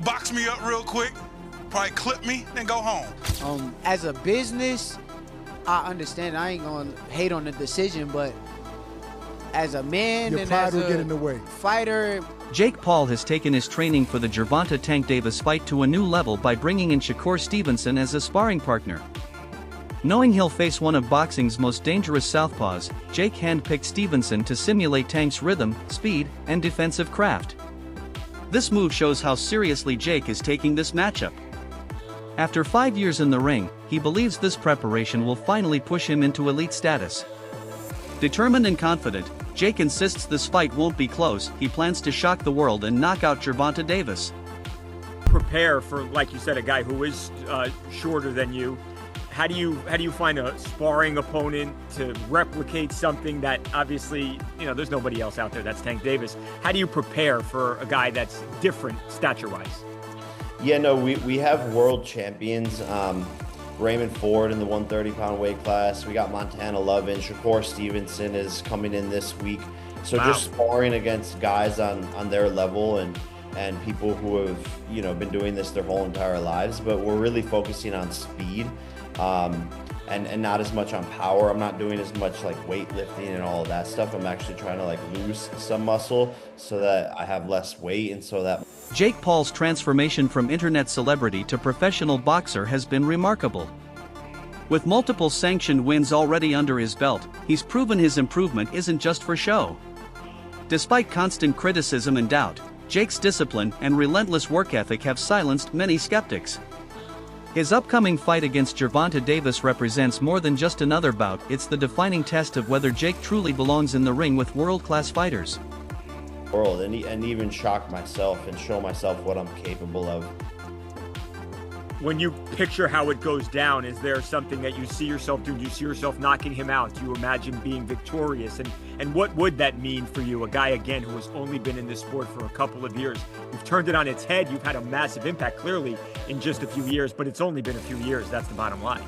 box me up real quick, probably clip me, then go home. As a business, I understand. I ain't gonna hate on the decision, but as a man Your and pride as will a get in the way. fighter, Jake Paul has taken his training for the Gervonta Tank Davis fight to a new level by bringing in Shakur Stevenson as a sparring partner. Knowing he'll face one of boxing's most dangerous southpaws, Jake handpicked Stevenson to simulate Tank's rhythm, speed, and defensive craft. This move shows how seriously Jake is taking this matchup. After 5 years in the ring, he believes this preparation will finally push him into elite status. Determined and confident, Jake insists this fight won't be close. He plans to shock the world and knock out Gervonta Davis. Prepare for, like you said, a guy who is shorter than you. How do you find a sparring opponent to replicate something that obviously, there's nobody else out there that's Tank Davis? How do you prepare for a guy that's different stature-wise? Yeah, no, we have world champions. Raymond Ford in the 130-pound weight class. We got Montana Lovin. Shakur Stevenson is coming in this week. So wow. Just sparring against guys on their level and people who have been doing this their whole entire lives. But we're really focusing on speed and not as much on power. I'm not doing as much like weightlifting and all of that stuff. I'm actually trying to lose some muscle so that I have less weight and so that. Jake Paul's transformation from internet celebrity to professional boxer has been remarkable. With multiple sanctioned wins already under his belt, he's proven his improvement isn't just for show. Despite constant criticism and doubt, Jake's discipline and relentless work ethic have silenced many skeptics. His upcoming fight against Gervonta Davis represents more than just another bout. It's the defining test of whether Jake truly belongs in the ring with world-class fighters. And even shock myself and show myself what I'm capable of. When you picture how it goes down, is there something that you see yourself doing? Do you see yourself knocking him out? Do you imagine being victorious? And what would that mean for you? A guy, again, who has only been in this sport for a couple of years. You've turned it on its head. You've had a massive impact, clearly, in just a few years, but it's only been a few years. That's the bottom line.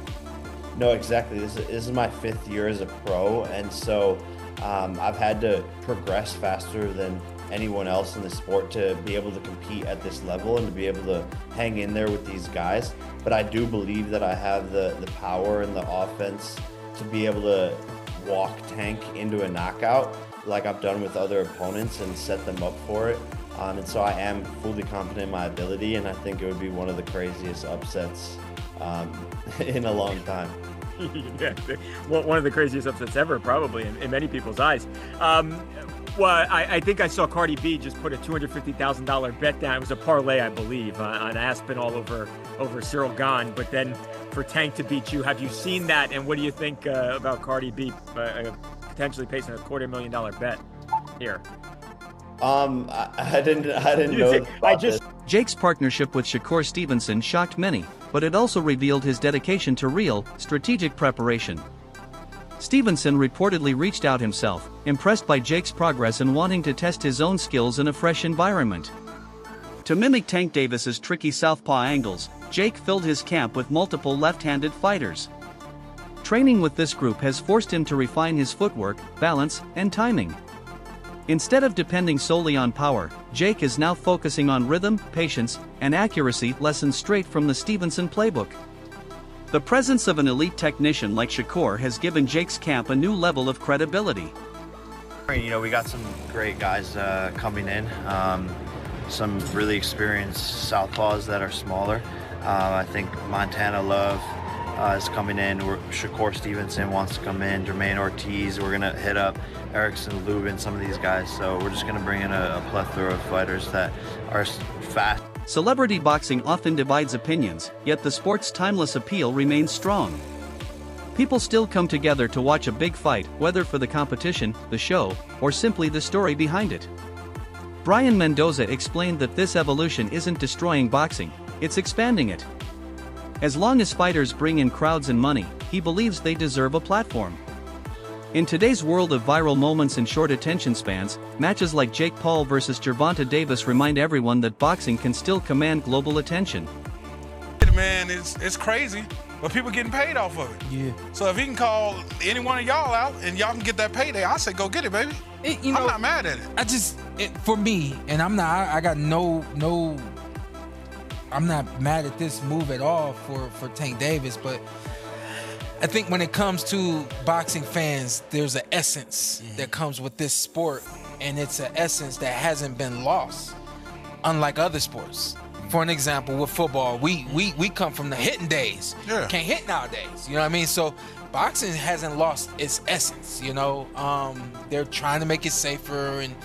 No, exactly. This is my 5th year as a pro, and so I've had to progress faster than anyone else in the sport to be able to compete at this level and to be able to hang in there with these guys. But I do believe that I have the power and the offense to be able to walk Tank into a knockout like I've done with other opponents and set them up for it. And so I am fully confident in my ability, and I think it would be one of the craziest upsets in a long time. Yeah, one of the craziest upsets ever, probably, in many people's eyes. Well, I think I saw Cardi B just put a $250,000 bet down. It was a parlay, I believe, on Aspen all over Cyril Gahn. But then for Tank to beat you, have you seen that? And what do you think about Cardi B potentially placing a $250,000 bet here? I didn't know. Jake's partnership with Shakur Stevenson shocked many, but it also revealed his dedication to real, strategic preparation. Stevenson reportedly reached out himself, impressed by Jake's progress and wanting to test his own skills in a fresh environment. To mimic Tank Davis's tricky southpaw angles, Jake filled his camp with multiple left-handed fighters. Training with this group has forced him to refine his footwork, balance, and timing. Instead of depending solely on power, Jake is now focusing on rhythm, patience, and accuracy lessons straight from the Stevenson playbook. The presence of an elite technician like Shakur has given Jake's camp a new level of credibility. We got some great guys coming in, some really experienced southpaws that are smaller. I think Montana Love is coming in. Shakur Stevenson wants to come in. Jermaine Ortiz. We're gonna hit up Erickson, Lubin, some of these guys. So we're just gonna bring in a plethora of fighters that are fast. Celebrity boxing often divides opinions, yet the sport's timeless appeal remains strong. People still come together to watch a big fight, whether for the competition, the show, or simply the story behind it. Brian Mendoza explained that this evolution isn't destroying boxing, it's expanding it. As long as fighters bring in crowds and money, he believes they deserve a platform. In today's world of viral moments and short attention spans, matches like Jake Paul versus Gervonta Davis remind everyone that boxing can still command global attention. Man, it's crazy, but people getting paid off of it. Yeah. So if he can call any one of y'all out and y'all can get that payday, I say go get it, baby. I'm not mad at it. For me, and I got no I'm not mad at this move at all for Tank Davis, but I think when it comes to boxing fans, there's an essence that comes with this sport, and it's an essence that hasn't been lost, unlike other sports. For an example, with football, we come from the hitting days. Yeah. Can't hit nowadays. You know what I mean? So boxing hasn't lost its essence. You know, they're trying to make it safer and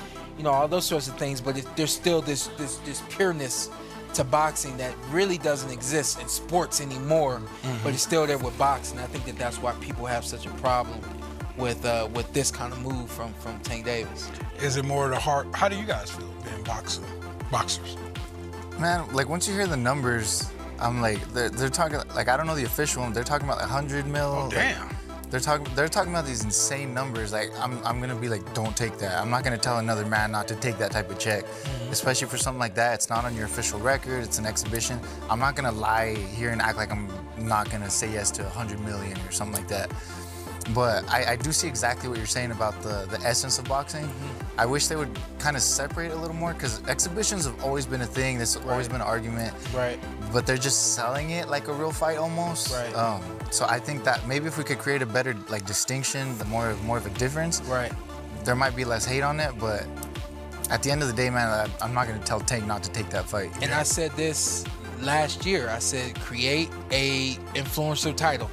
all those sorts of things, but there's still this pureness to boxing that really doesn't exist in sports anymore. But it's still there with boxing. I think that's why people have such a problem with this kind of move from Tank Davis. Is it more the heart? How do you guys feel being boxers? Man, like once you hear the numbers, I'm like, they're talking, like I don't know the official one, they're talking about like 100 mil. Oh, damn. Like, they're talking about these insane numbers. Like I'm gonna be like, don't take that. I'm not gonna tell another man not to take that type of check, especially for something like that. It's not on your official record. It's an exhibition. I'm not gonna lie here and act like I'm not gonna say yes to 100 million or something like that. But I do see exactly what you're saying about the essence of boxing. I wish they would kind of separate a little more, because exhibitions have always been a thing. There's always been an argument. Right. But they're just selling it like a real fight almost. Right. So I think that maybe if we could create a better like distinction, more of a difference. Right. There might be less hate on it, but at the end of the day, man, I'm not going to tell Tank not to take that fight. And I said this last year. I said create a influencer title.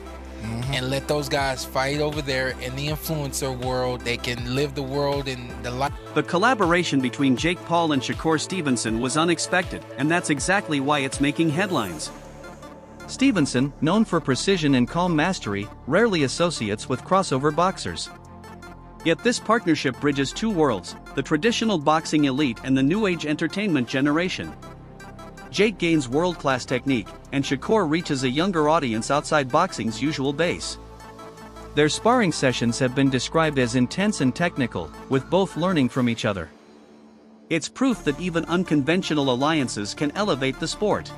And let those guys fight over there in the influencer world. They can live the world in the life. The collaboration between Jake Paul and Shakur Stevenson was unexpected, and that's exactly why it's making headlines. Stevenson, known for precision and calm mastery, rarely associates with crossover boxers. Yet this partnership bridges two worlds, the traditional boxing elite and the new age entertainment generation. Jake gains world-class technique, and Shakur reaches a younger audience outside boxing's usual base. Their sparring sessions have been described as intense and technical, with both learning from each other. It's proof that even unconventional alliances can elevate the sport.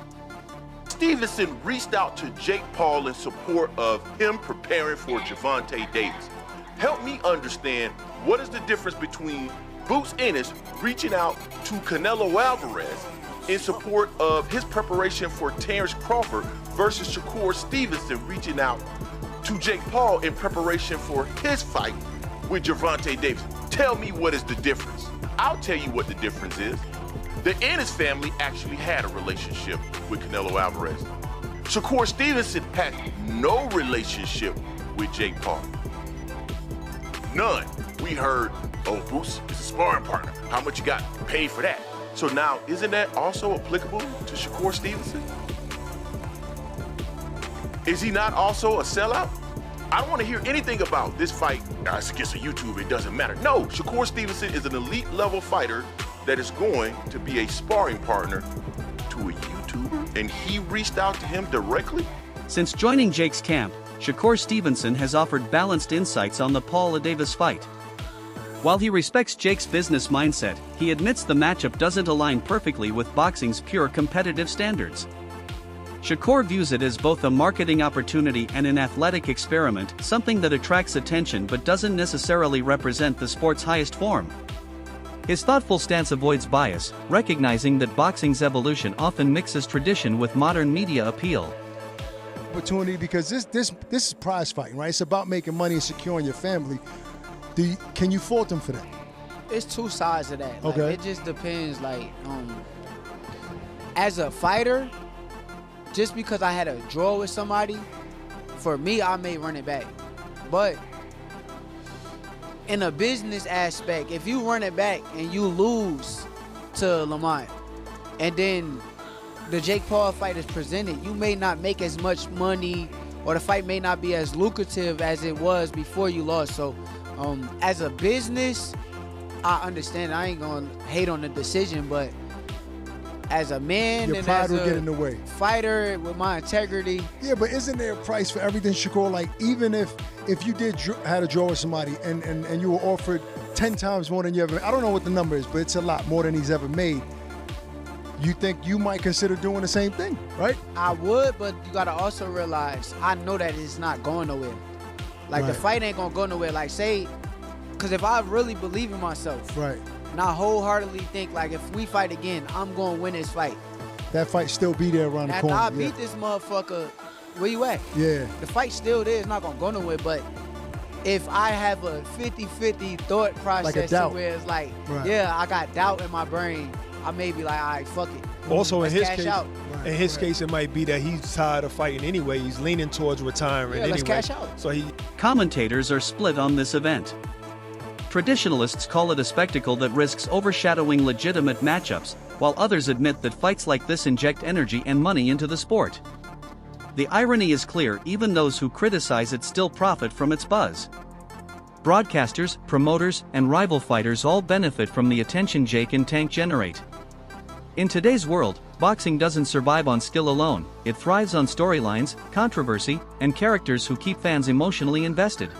Stevenson reached out to Jake Paul in support of him preparing for Gervonta Davis. Help me understand, what is the difference between Boots Ennis reaching out to Canelo Alvarez in support of his preparation for Terrence Crawford versus Shakur Stevenson reaching out to Jake Paul in preparation for his fight with Gervonta Davis? Tell me, what is the difference? I'll tell you what the difference is. The Ennis family actually had a relationship with Canelo Alvarez. Shakur Stevenson had no relationship with Jake Paul. None. We heard, oh, Boots is a sparring partner. How much you got paid for that? So now, isn't that also applicable to Shakur Stevenson? Is he not also a sellout? I don't want to hear anything about this fight. It's against a YouTuber, it doesn't matter. No, Shakur Stevenson is an elite level fighter that is going to be a sparring partner to a YouTuber, and he reached out to him directly? Since joining Jake's camp, Shakur Stevenson has offered balanced insights on the Paul Davis fight. While he respects Jake's business mindset, he admits the matchup doesn't align perfectly with boxing's pure competitive standards. Shakur views it as both a marketing opportunity and an athletic experiment, something that attracts attention but doesn't necessarily represent the sport's highest form. His thoughtful stance avoids bias, recognizing that boxing's evolution often mixes tradition with modern media appeal. Opportunity, because this is prize fighting, right? It's about making money and securing your family. Can you fault him for that? It's two sides of that. Okay. Like, it just depends. Like, as a fighter, just because I had a draw with somebody, for me, I may run it back. But in a business aspect, if you run it back and you lose to Lamont, and then the Jake Paul fight is presented, you may not make as much money, or the fight may not be as lucrative as it was before you lost. So as a business, I understand. I ain't gonna hate on the decision, but as a man Your and pride as will a get in the way. fighter with my integrity. Yeah, but isn't there a price for everything, Shakur? Like, even if you had a draw with somebody and you were offered 10 times more than you ever, I don't know what the number is, but it's a lot more than he's ever made. You think you might consider doing the same thing, right? I would, but you gotta also realize, I know that it's not going nowhere. Like, the fight ain't gonna go nowhere. Like, say, because if I really believe in myself, right, and I wholeheartedly think, like, if we fight again, I'm gonna win this fight, that fight still be there around the After corner. I beat this motherfucker, where you at? Yeah. The fight's still there. It's not going to go nowhere. But if I have a 50-50 thought process doubt. where it's like, Right. yeah, I got doubt in my brain, I may be like, all right, fuck it. Also, Let's in his cash case, out. it might be that he's tired of fighting anyway. He's leaning towards retiring Yeah, anyway. let's cash out. So he Commentators are split on this event. Traditionalists call it a spectacle that risks overshadowing legitimate matchups, while others admit that fights like this inject energy and money into the sport. The irony is clear, even those who criticize it still profit from its buzz. Broadcasters, promoters, and rival fighters all benefit from the attention Jake and Tank generate. In today's world, boxing doesn't survive on skill alone, it thrives on storylines, controversy, and characters who keep fans emotionally invested.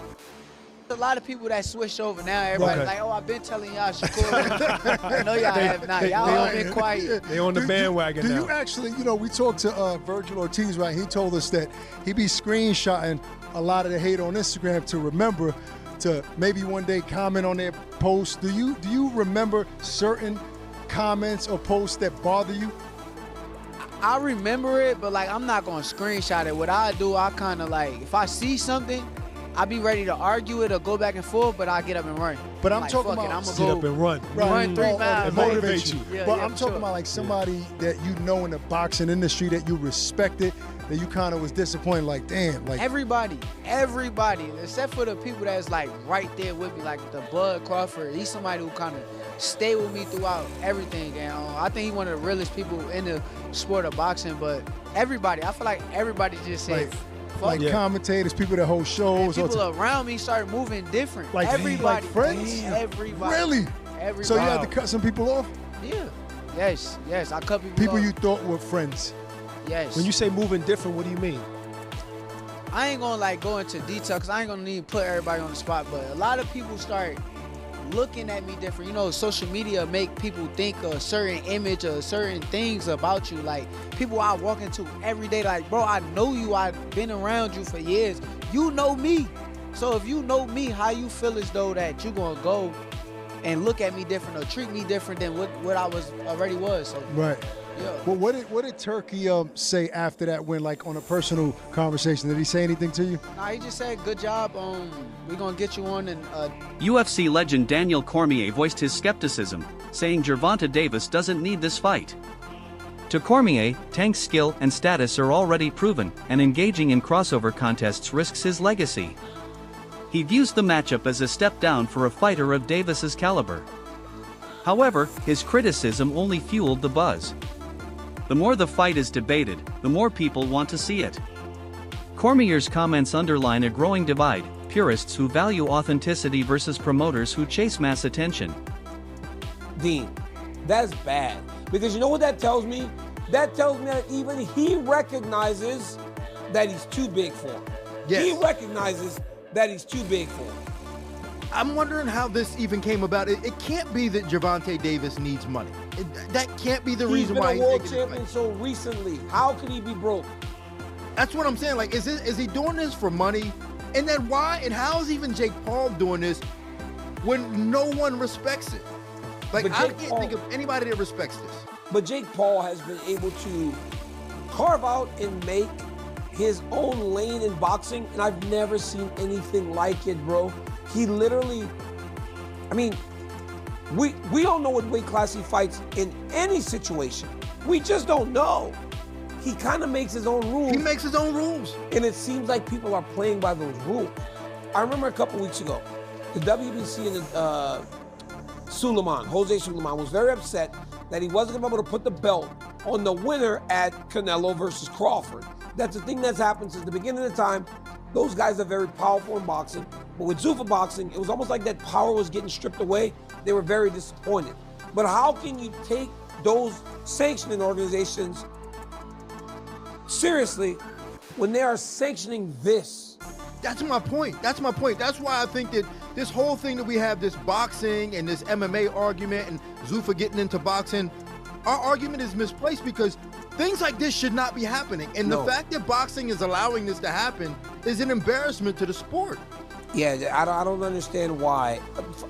A lot of people that switch over now, everybody's like, oh, I've been telling y'all Shakur. I know y'all have not. Y'all all been quiet. they on the bandwagon Do now. you actually, we talked to Virgil Ortiz, right? He told us that he be screenshotting a lot of the hate on Instagram to remember to maybe one day comment on their posts. Do you remember certain comments or posts that bother you? I remember it, but like I'm not gonna screenshot it. What I do, I kind of like, if I see something, I be ready to argue it or go back and forth, but I get up and run. But I'm like, talking fuck it, about I'ma Get go up and run. run 3 miles. It motivates you. Yeah, but yeah, I'm talking sure. about like somebody that you know in the boxing industry that you respected, that you kind of was disappointed, like, damn, like Everybody, except for the people that's like right there with me, like the Bud Crawford. He's somebody who kind of stayed with me throughout everything, and I think he's one of the realest people in the sport of boxing. But everybody, I feel like everybody just said, like commentators, people that host shows. people around me started moving different. Like everybody, friends? everybody, Really? everybody. So you had to cut some people off? Yeah, yes, I cut people. People off. you thought were friends. Yes. When you say moving different, what do you mean? I ain't gonna like go into detail because I ain't gonna need to put everybody on the spot, but a lot of people start looking at me different. Social media make people think a certain image or certain things about you. Like people I walk into every day, like, bro, I know you, I've been around you for years. You know me. So if you know me, how you feel as though that you gonna go and look at me different or treat me different than what I already was. So Right. yeah. Well, what did Turkey say after that win, like on a personal conversation? Did he say anything to you? Nah, he just said, good job. We're gonna get you on and UFC legend Daniel Cormier voiced his skepticism, saying Gervonta Davis doesn't need this fight. To Cormier, Tank's skill and status are already proven, and engaging in crossover contests risks his legacy. He views the matchup as a step down for a fighter of Davis's caliber. However, his criticism only fueled the buzz. The more the fight is debated, the more people want to see it. Cormier's comments underline a growing divide: purists who value authenticity versus promoters who chase mass attention. Dean, that's bad. Because you know what that tells me? That tells me that even he recognizes that he's too big for him. Yes. He recognizes that he's too big for him. I'm wondering how this even came about. It can't be that Gervonta Davis needs money. That can't be the reason why He's been a world taking this champion fight. so recently. How could he be broke? That's what I'm saying. Like, is he doing this for money? And then why? And how is even Jake Paul doing this when no one respects it? Like, But I Jake can't Paul- think of anybody that respects this. But Jake Paul has been able to carve out and make his own lane in boxing, and I've never seen anything like it, bro. He literally, I mean, we don't know what weight class he fights in any situation. We just don't know. He kind of makes his own rules. He makes his own rules. And it seems like people are playing by those rules. I remember a couple weeks ago, the WBC and Jose Suleiman was very upset that he wasn't going to be able to put the belt on the winner at Canelo versus Crawford. That's a thing that's happened since the beginning of the time. Those guys are very powerful in boxing. But with Zuffa boxing, it was almost like that power was getting stripped away. They were very disappointed. But how can you take those sanctioning organizations seriously when they are sanctioning this? That's my point. That's my point. That's why I think that this whole thing that we have, this boxing and this MMA argument and Zuffa getting into boxing, our argument is misplaced because things like this should not be happening. And No. the fact that boxing is allowing this to happen is an embarrassment to the sport. Yeah, I don't understand why.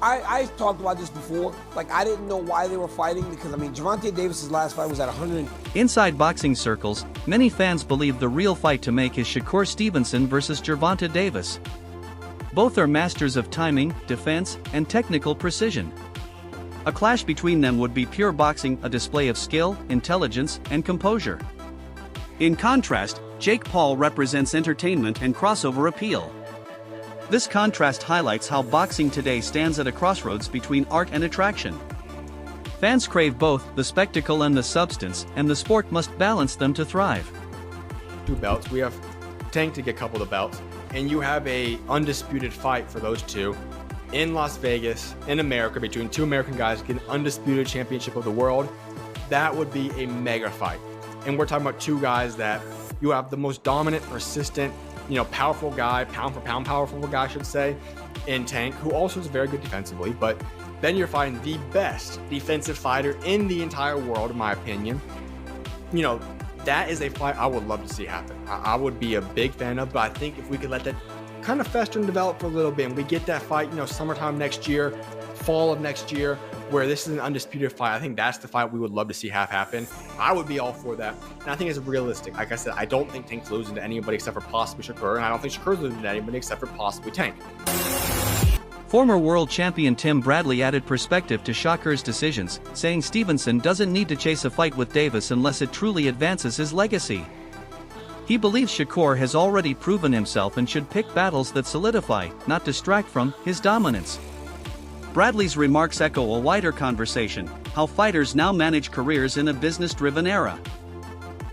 I talked about this before. Like, I didn't know why they were fighting because, I mean, Gervonta Davis's last fight was at 100. Inside boxing circles, many fans believe the real fight to make is Shakur Stevenson versus Gervonta Davis. Both are masters of timing, defense, and technical precision. A clash between them would be pure boxing, a display of skill, intelligence, and composure. In contrast, Jake Paul represents entertainment and crossover appeal. This contrast highlights how boxing today stands at a crossroads between art and attraction. Fans crave both the spectacle and the substance, and the sport must balance them to thrive. 2 belts. We have Tank to get a couple of belts, and you have a undisputed fight for those two in Las Vegas, in America, between 2 American guys getting undisputed championship of the world. That would be a mega fight. And we're talking about 2 guys that you have the most dominant, persistent, powerful guy, pound for pound powerful guy, I should say, in Tank, who also is very good defensively, but then you're fighting the best defensive fighter in the entire world, in my opinion. That is a fight I would love to see happen. I would be a big fan of, but I think if we could let that kind of fester and develop for a little bit, and we get that fight, summertime next year, fall of next year, where this is an undisputed fight, I think that's the fight we would love to see happen. I would be all for that. And I think it's realistic. Like I said, I don't think Tank's losing to anybody except for possibly Shakur, and I don't think Shakur's losing to anybody except for possibly Tank. Former world champion Tim Bradley added perspective to Shakur's decisions, saying Stevenson doesn't need to chase a fight with Davis unless it truly advances his legacy. He believes Shakur has already proven himself and should pick battles that solidify, not distract from, his dominance. Bradley's remarks echo a wider conversation, how fighters now manage careers in a business-driven era.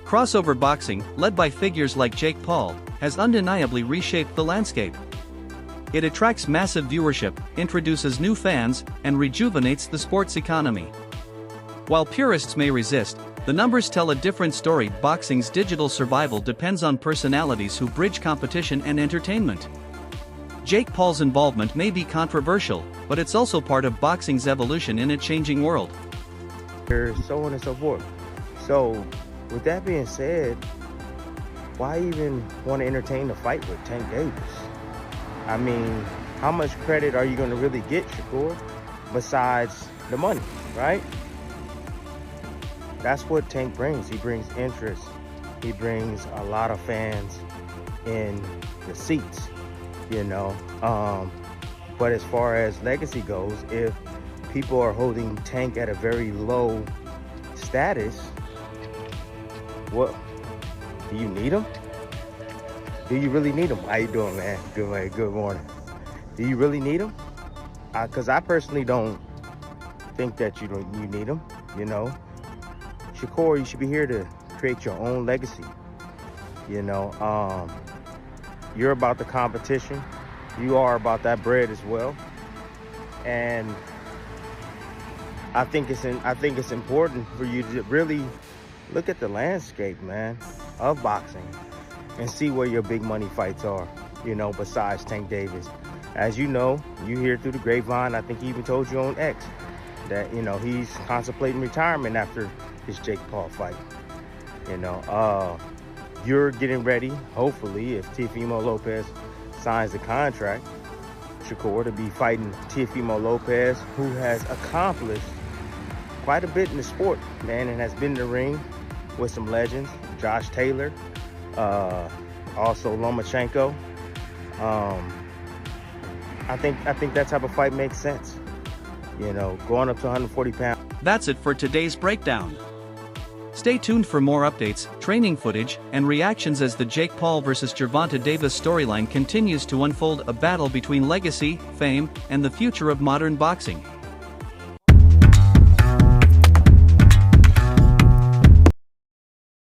Crossover boxing, led by figures like Jake Paul, has undeniably reshaped the landscape. It attracts massive viewership, introduces new fans, and rejuvenates the sports economy. While purists may resist, the numbers tell a different story. Boxing's digital survival depends on personalities who bridge competition and entertainment. Jake Paul's involvement may be controversial, but it's also part of boxing's evolution in a changing world. So on and so forth. So, with that being said, why even want to entertain the fight with Tank Davis? I mean, how much credit are you going to really get, Shakur, besides the money, right? That's what Tank brings. He brings interest. He brings a lot of fans in the seats, But as far as legacy goes, if people are holding Tank at a very low status, what, do you need him? Do you really need him? How you doing, man? Good morning. Do you really need him? Because I personally don't think that you need him, Shakur, you should be here to create your own legacy. You're about the competition. You are about that bread as well. And I think it's important for you to really look at the landscape, man, of boxing and see where your big money fights are, besides Tank Davis. As you know, you hear through the grapevine, I think he even told you on X that, he's contemplating retirement after his Jake Paul fight. You're getting ready, hopefully, if Teofimo Lopez signs the contract, Shakur, to be fighting Teofimo Lopez, who has accomplished quite a bit in the sport, man, and has been in the ring with some legends, Josh Taylor, also Lomachenko. I think that type of fight makes sense. Going up to 140 pounds. That's it for today's breakdown. Stay tuned for more updates, training footage, and reactions as the Jake Paul vs. Gervonta Davis storyline continues to unfold, a battle between legacy, fame, and the future of modern boxing.